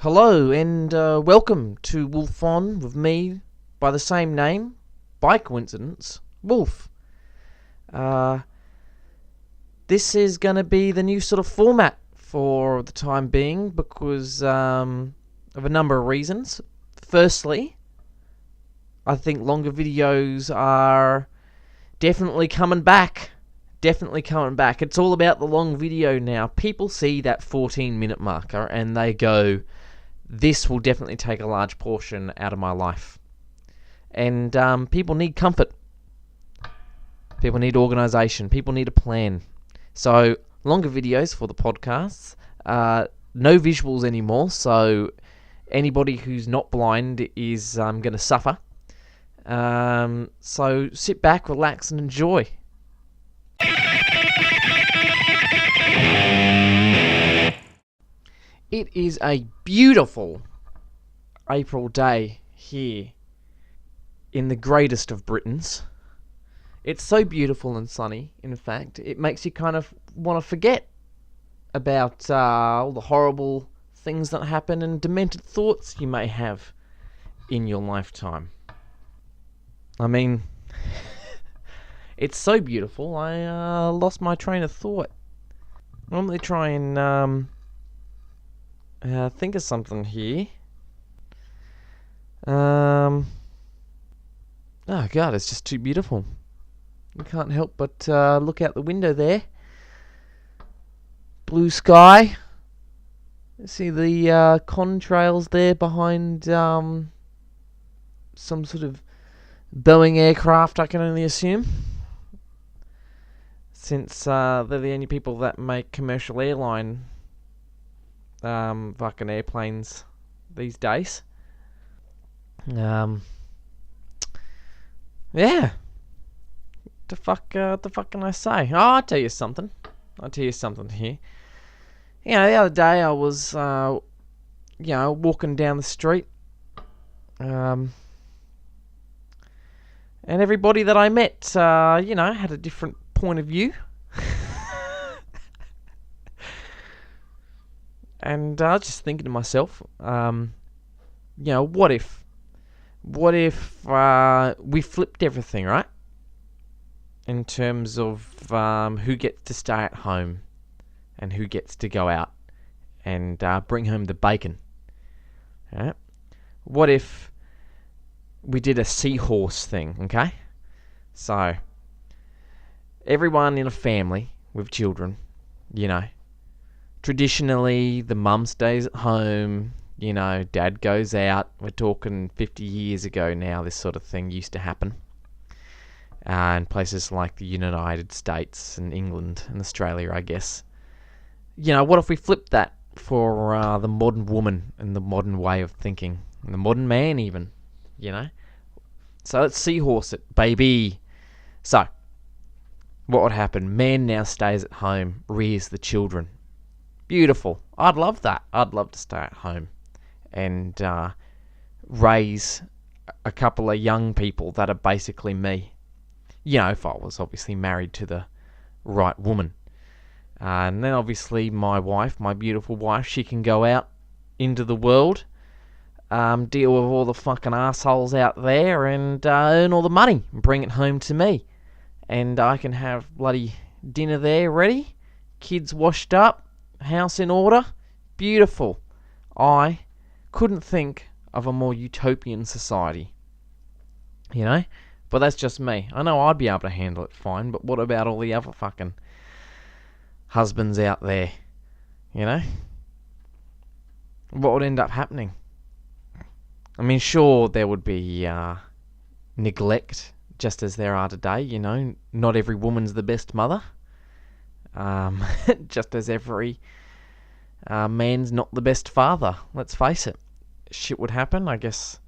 Hello and welcome to WolfeOn with me by the same name, by coincidence, Wolfe. This is going to be the new sort of format for the time being because of a number of reasons. Firstly, I think longer videos are definitely coming back. It's all about the long video now. People see that 14-minute marker and they go, this will definitely take a large portion out of my life. And people need comfort. People need organisation. People need a plan. So, longer videos for the podcasts. No visuals anymore, so anybody who's not blind is going to suffer. So, sit back, relax and enjoy. It is a beautiful April day here in the greatest of Britons. It's so beautiful and sunny, in fact, it makes you kind of want to forget about all the horrible things that happen and demented thoughts you may have in your lifetime. I mean, it's so beautiful, I lost my train of thought. Normally try and think of something here. Oh god, it's just too beautiful. You can't help but look out the window there. Blue sky. See the contrails there behind some sort of Boeing aircraft, I can only assume. Since they're the only people that make commercial airline fucking airplanes these days. Yeah. The fuck can I say? Oh, I'll tell you something here. You know, the other day I was, walking down the street, and everybody that I met, had a different point of view. And I was just thinking to myself, what if we flipped everything, right? In terms of who gets to stay at home and who gets to go out and bring home the bacon. Right? What if we did a Seahorse thing, okay? So, everyone in a family with children, traditionally, the mum stays at home, dad goes out. We're talking 50 years ago now, this sort of thing used to happen. In places like the United States and England and Australia, I guess. What if we flipped that for the modern woman and the modern way of thinking? And the modern man even, So let's Seahorse it, baby. So, what would happen? Man now stays at home, rears the children. Beautiful. I'd love that. I'd love to stay at home and raise a couple of young people that are basically me. If I was obviously married to the right woman. And then obviously my wife, my beautiful wife, she can go out into the world, deal with all the fucking assholes out there and earn all the money and bring it home to me. And I can have bloody dinner there ready, kids washed up, house in order. Beautiful. I couldn't think of a more utopian society. But that's just me. I know I'd be able to handle it fine, but what about all the other fucking husbands out there? What would end up happening? I mean, sure, there would be neglect, just as there are today, Not every woman's the best mother. Just as every man's not the best father. Let's face it. Shit would happen, I guess.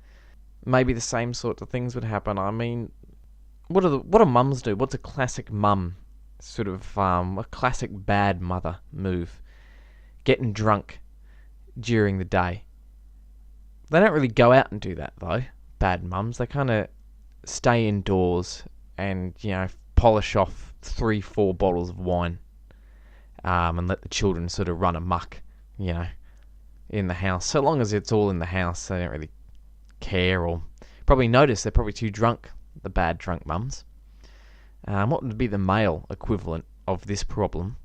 Maybe the same sort of things would happen. I mean, what do mums do? What's a classic mum? Sort of a classic bad mother move. Getting drunk during the day. They don't really go out and do that, though. Bad mums. They kind of stay indoors and, polish off 3-4 bottles of wine. And let the children sort of run amok, in the house. So long as it's all in the house, they don't really care or probably notice they're probably too drunk, the bad drunk mums. What would be the male equivalent of this problem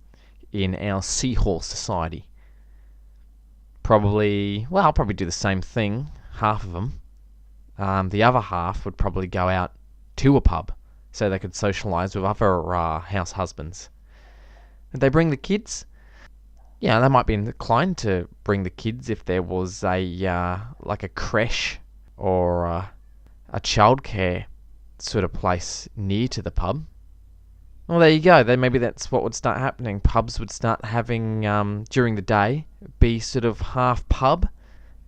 in our Seahorse society? I'll probably do the same thing, half of them. The other half would probably go out to a pub so they could socialise with other house husbands. Would they bring the kids? Yeah, they might be inclined to bring the kids if there was like a creche or a childcare sort of place near to the pub. Well, there you go. Then maybe that's what would start happening. Pubs would start having, during the day, be sort of half pub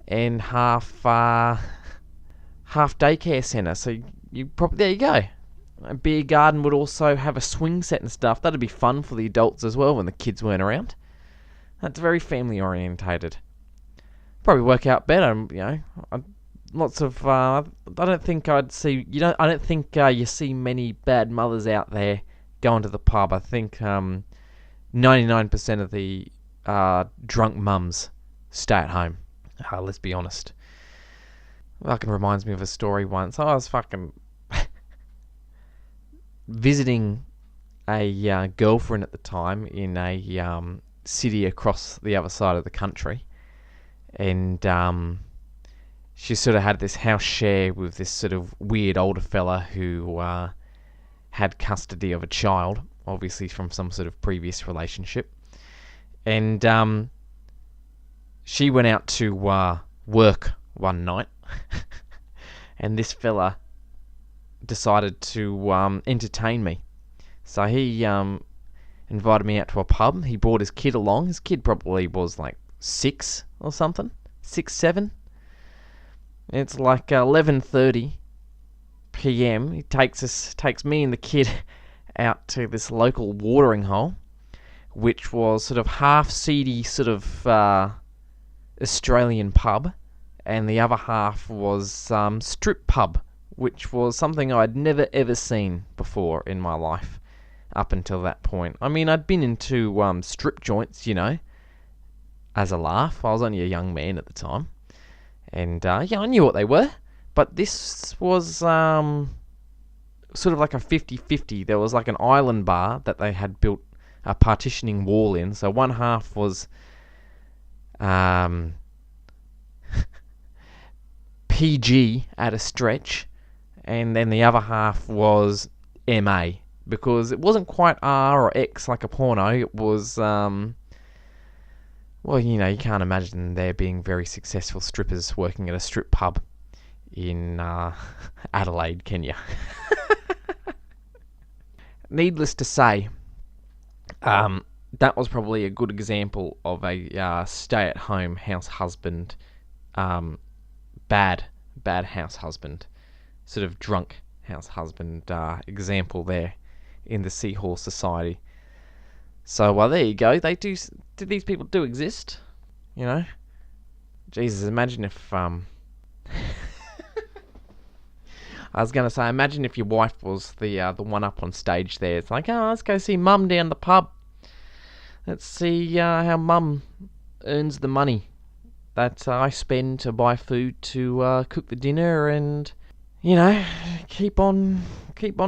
and half daycare centre. So there you go. A beer garden would also have a swing set and stuff. That'd be fun for the adults as well when the kids weren't around. That's very family orientated. Probably work out better, lots of. I don't think I'd see. I don't think you see many bad mothers out there going to the pub. I think 99% of the drunk mums stay at home. Let's be honest. Fucking reminds me of a story once. I was fucking visiting a girlfriend at the time in a city across the other side of the country, and she sort of had this house share with this sort of weird older fella who had custody of a child, obviously from some sort of previous relationship. And she went out to work one night, and this fella decided to entertain me. So he invited me out to a pub. He brought his kid along. His kid probably was like 6 or something, 6, 7. It's like 11:30 p.m. He takes me and the kid out to this local watering hole, which was sort of half seedy sort of Australian pub, and the other half was strip pub, which was something I'd never ever seen before in my life up until that point. I mean, I'd been into strip joints, as a laugh. I was only a young man at the time, and I knew what they were. But this was sort of like a 50-50. There was like an island bar that they had built a partitioning wall in. So one half was PG at a stretch, and then the other half was MA, because it wasn't quite R or X like a porno. It was, you can't imagine there being very successful strippers working at a strip pub in Adelaide, can you? Needless to say, that was probably a good example of a stay-at-home house husband, bad house husband, sort of drunk house husband example there in the Seahorse society. So, there you go. These people do exist, Jesus, imagine if I was going to say, imagine if your wife was the one up on stage there. It's like, let's go see Mum down the pub. Let's see how Mum earns the money that I spend to buy food to cook the dinner, and keep on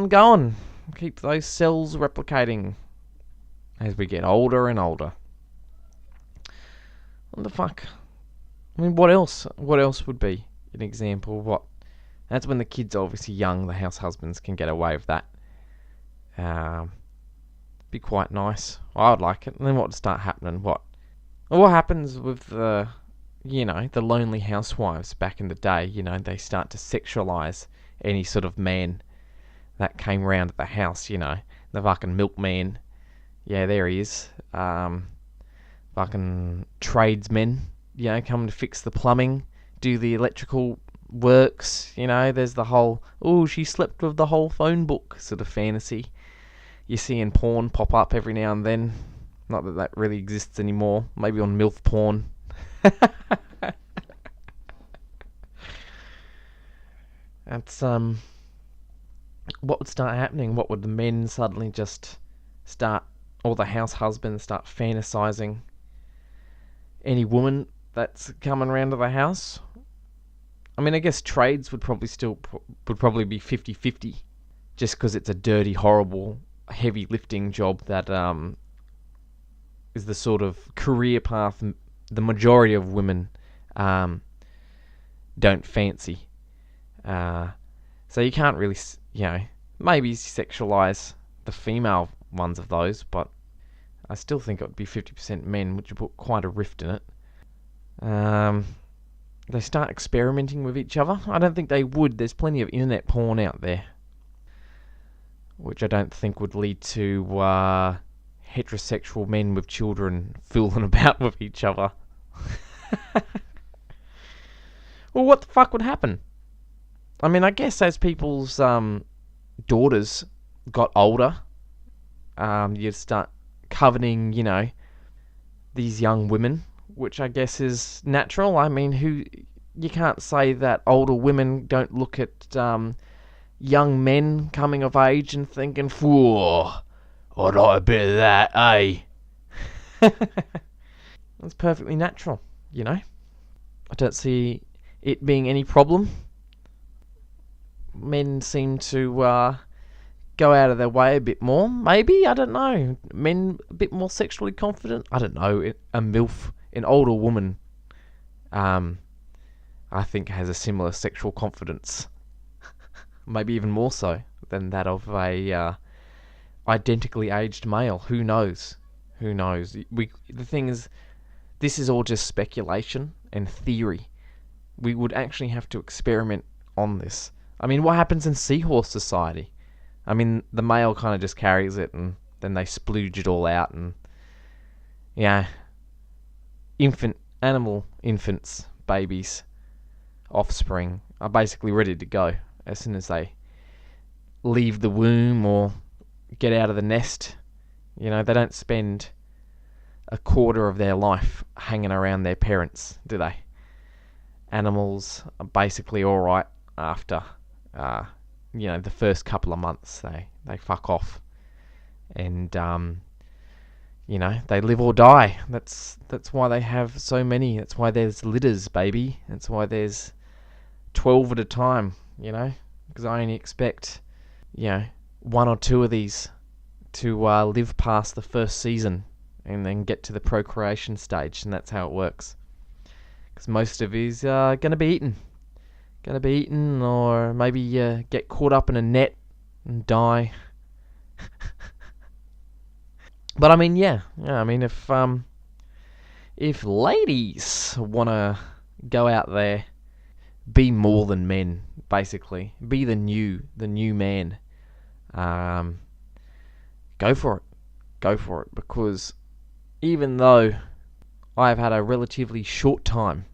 going, keep those cells replicating as we get older and older. What the fuck? I mean, what else? What else would be an example of what? That's when the kids are obviously young. The house husbands can get away with that. Be quite nice. I would like it. And then what would start happening? What happens with the lonely housewives back in the day? They start to sexualize any sort of man that came round at the house. The fucking milkman. Yeah, there he is. Fucking tradesmen. Come to fix the plumbing, do the electrical works. There's the whole, she slept with the whole phone book sort of fantasy you see in porn pop up every now and then. Not that really exists anymore. Maybe on MILF porn. That's what would start happening? What would the men suddenly just start, or the house husbands start fantasizing any woman that's coming round to the house. I mean, I guess trades would probably be 50-50, just because it's a dirty, horrible, heavy lifting job that is the sort of career path the majority of women don't fancy. So you can't really, maybe sexualize the female ones of those, but I still think it would be 50% men, which would put quite a rift in it. They start experimenting with each other. I don't think they would. There's plenty of internet porn out there, which I don't think would lead to heterosexual men with children fooling about with each other. Well, what the fuck would happen? I mean, I guess as people's daughters got older, you'd start coveting, these young women, which I guess is natural. I mean, you can't say that older women don't look at young men coming of age and thinking, "Whoa, I'd like a bit of that, eh?" That's perfectly natural, I don't see it being any problem. Men seem to go out of their way a bit more. Maybe, I don't know. Men a bit more sexually confident. I don't know. A MILF, an older woman, I think has a similar sexual confidence. Maybe even more so than that of a identically aged male. Who knows? The thing is, this is all just speculation and theory. We would actually have to experiment on this. I mean, what happens in Seahorse society? I mean, the male kind of just carries it, and then they splooge it all out, and infants, babies, offspring are basically ready to go as soon as they leave the womb or get out of the nest. They don't spend a quarter of their life hanging around their parents, do they? Animals are basically alright after the first couple of months. They fuck off, and they live or die. That's why they have so many. That's why there's litters, baby. That's why there's 12 at a time. Because I only expect one or two of these to live past the first season and then get to the procreation stage, and that's how it works. Because most of these are going to be eaten, or maybe get caught up in a net and die. But I mean, if ladies want to go out there, be more than men, basically, be the new man, go for it, because even though I've had a relatively short time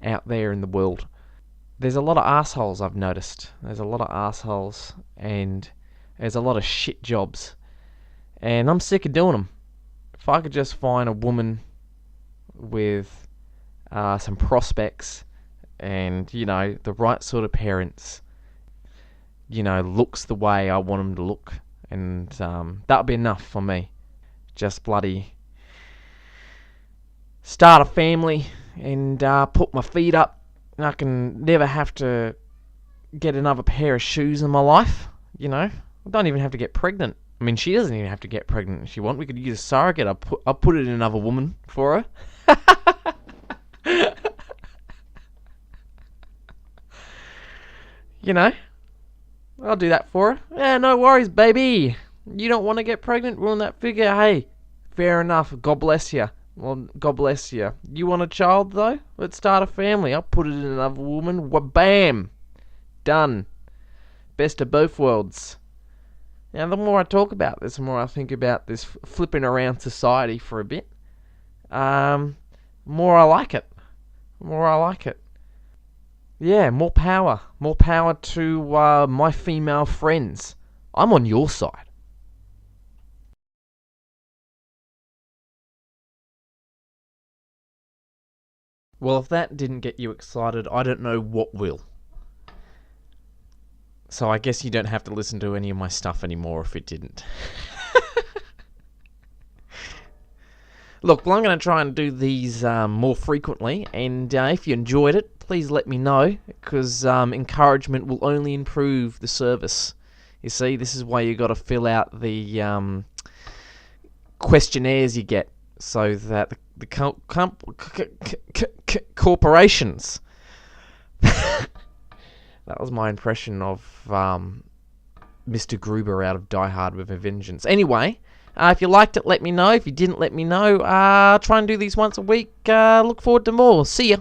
out there in the world, there's a lot of assholes I've noticed. There's a lot of assholes, and there's a lot of shit jobs, and I'm sick of doing them. If I could just find a woman with some prospects and, the right sort of parents, looks the way I want them to look, and that'll be enough for me. Just bloody start a family and put my feet up, and I can never have to get another pair of shoes in my life. I don't even have to get pregnant. I mean, she doesn't even have to get pregnant if she wants. We could use a surrogate. I'll put it in another woman for her. I'll do that for her. Yeah, no worries, baby. You don't want to get pregnant? Ruin that figure. Hey, fair enough. God bless you. Well, God bless you. You want a child, though? Let's start a family. I'll put it in another woman. Bam! Done. Best of both worlds. Now, the more I talk about this, the more I think about this flipping around society for a bit, more I like it. Yeah, more power. More power to my female friends. I'm on your side. Well, if that didn't get you excited, I don't know what will. So I guess you don't have to listen to any of my stuff anymore if it didn't. Look, well, I'm going to try and do these more frequently, and if you enjoyed it, please let me know, because encouragement will only improve the service. You see, this is why you got to fill out the questionnaires you get, so that the corporations. That was my impression of Mr. Gruber out of Die Hard with a Vengeance. Anyway, if you liked it, let me know. If you didn't, let me know. Try and do these once a week. Look forward to more. See ya.